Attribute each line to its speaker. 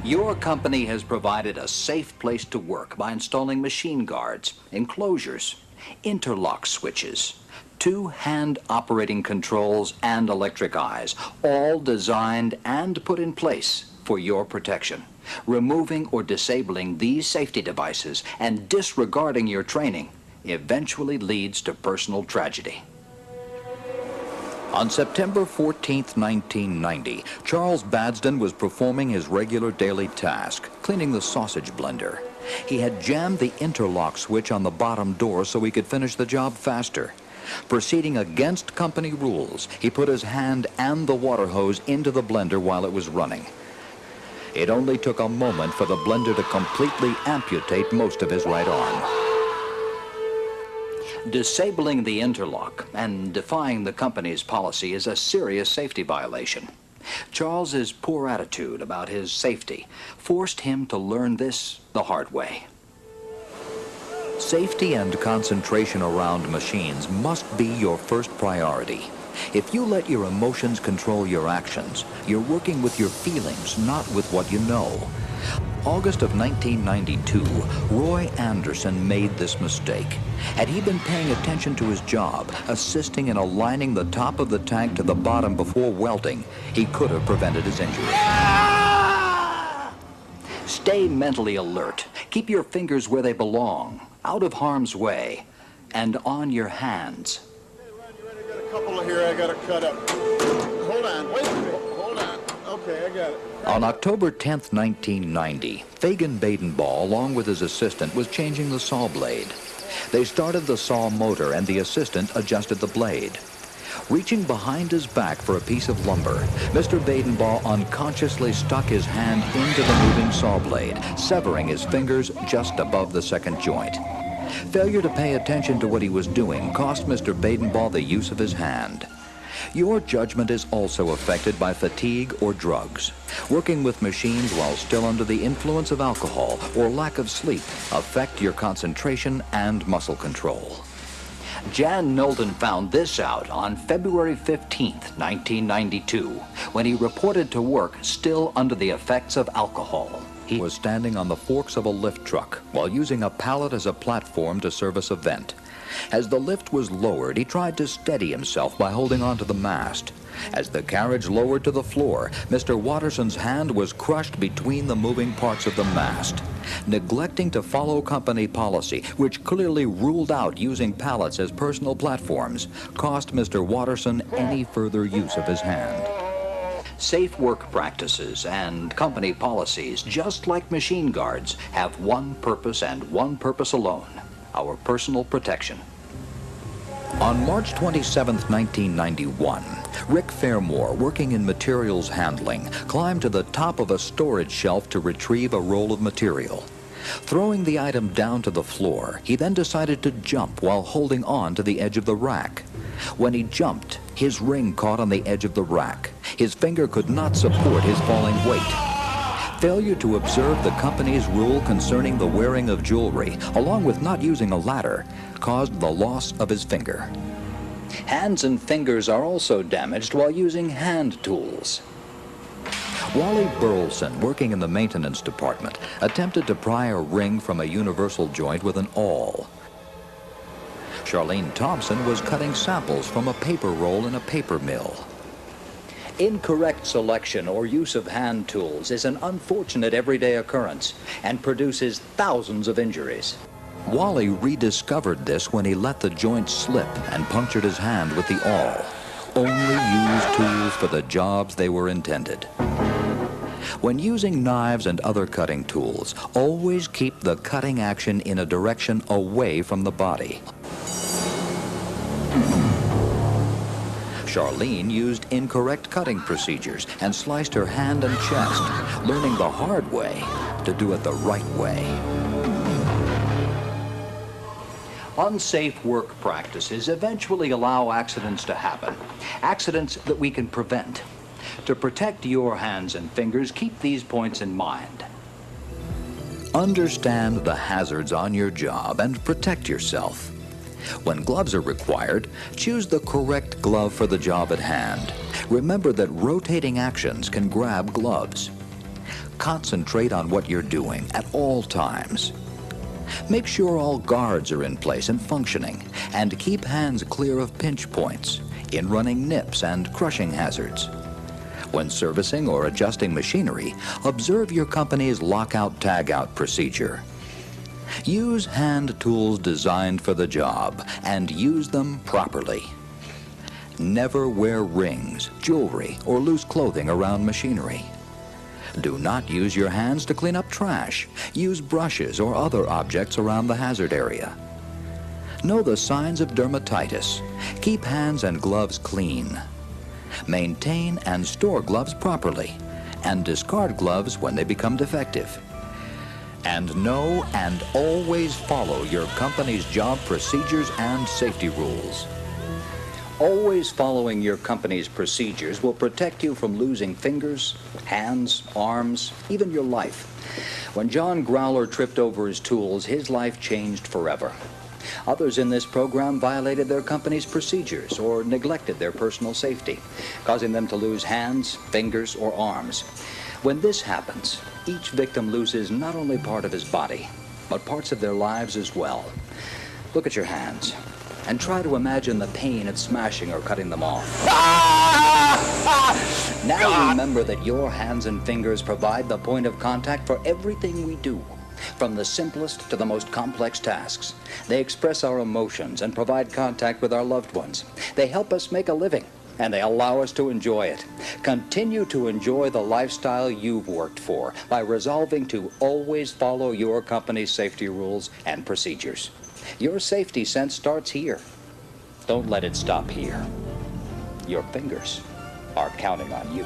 Speaker 1: Your company has provided a safe place to work by installing machine guards, enclosures, interlock switches, 2 hand operating controls, and electric eyes, all designed and put in place for your protection. Removing or disabling these safety devices and disregarding your training eventually leads to personal tragedy. On September 14, 1990, Charles Badsden was performing his regular daily task, cleaning the sausage blender. He had jammed the interlock switch on the bottom door so he could finish the job faster. Proceeding against company rules, he put his hand and the water hose into the blender while it was running. It only took a moment for the blender to completely amputate most of his right arm. Disabling the interlock and defying the company's policy is a serious safety violation. Charles's poor attitude about his safety forced him to learn this the hard way. Safety and concentration around machines must be your first priority. If you let your emotions control your actions, you're working with your feelings, not with what you know. August of 1992, Roy Anderson made this mistake. Had he been paying attention to his job, assisting in aligning the top of the tank to the bottom before welding, he could have prevented his injury. Stay mentally alert. Keep your fingers where they belong, out of harm's way, and on your hands.
Speaker 2: Hey, Ron, you ready? I got a couple here I got to cut up. Hold on, wait a minute. Hold on. Okay, I got it.
Speaker 1: On October 10, 1990, Fagan Badenball, along with his assistant, was changing the saw blade. They started the saw motor and the assistant adjusted the blade. Reaching behind his back for a piece of lumber, Mr. Badenball unconsciously stuck his hand into the moving saw blade, severing his fingers just above the second joint. Failure to pay attention to what he was doing cost Mr. Badenball the use of his hand. Your judgment is also affected by fatigue or drugs. Working with machines while still under the influence of alcohol or lack of sleep affect your concentration and muscle control. Jan Nolden found this out on February 15, 1992, when he reported to work still under the effects of alcohol. He was standing on the forks of a lift truck while using a pallet as a platform to service a vent. As the lift was lowered, he tried to steady himself by holding onto the mast. As the carriage lowered to the floor, Mr. Watterson's hand was crushed between the moving parts of the mast. Neglecting to follow company policy, which clearly ruled out using pallets as personal platforms, cost Mr. Watterson any further use of his hand. Safe work practices and company policies, just like machine guards, have one purpose and one purpose alone: our personal protection. On March 27, 1991, Rick Fairmore, working in materials handling, climbed to the top of a storage shelf to retrieve a roll of material. Throwing the item down to the floor, he then decided to jump while holding on to the edge of the rack. When he jumped, his ring caught on the edge of the rack. His finger could not support his falling weight. Failure to observe the company's rule concerning the wearing of jewelry, along with not using a ladder, caused the loss of his finger. Hands and fingers are also damaged while using hand tools. Wally Burleson, working in the maintenance department, attempted to pry a ring from a universal joint with an awl. Charlene Thompson was cutting samples from a paper roll in a paper mill. Incorrect selection or use of hand tools is an unfortunate everyday occurrence and produces thousands of injuries. Wally rediscovered this when he let the joint slip and punctured his hand with the awl. Only use tools for the jobs they were intended. When using knives and other cutting tools, always keep the cutting action in a direction away from the body. Charlene used incorrect cutting procedures and sliced her hand and chest, learning the hard way to do it the right way. Unsafe work practices eventually allow accidents to happen, accidents that we can prevent. To protect your hands and fingers, keep these points in mind. Understand the hazards on your job and protect yourself. When gloves are required, choose the correct glove for the job at hand. Remember that rotating actions can grab gloves. Concentrate on what you're doing at all times. Make sure all guards are in place and functioning, and keep hands clear of pinch points, in running nips and crushing hazards. When servicing or adjusting machinery, observe your company's lockout-tagout procedure. Use hand tools designed for the job, and use them properly. Never wear rings, jewelry, or loose clothing around machinery. Do not use your hands to clean up trash. Use brushes or other objects around the hazard area. Know the signs of dermatitis. Keep hands and gloves clean. Maintain and store gloves properly, and discard gloves when they become defective. And know and always follow your company's job procedures and safety rules. Always following your company's procedures will protect you from losing fingers, hands, arms, even your life. When John Growler tripped over his tools, his life changed forever. Others in this program violated their company's procedures or neglected their personal safety, causing them to lose hands, fingers, or arms. When this happens, each victim loses not only part of his body, but parts of their lives as well. Look at your hands, and try to imagine the pain of smashing or cutting them off. Now remember that your hands and fingers provide the point of contact for everything we do, from the simplest to the most complex tasks. They express our emotions and provide contact with our loved ones. They help us make a living, and they allow us to enjoy it. Continue to enjoy the lifestyle you've worked for by resolving to always follow your company's safety rules and procedures. Your safety sense starts here. Don't let it stop here. Your fingers are counting on you.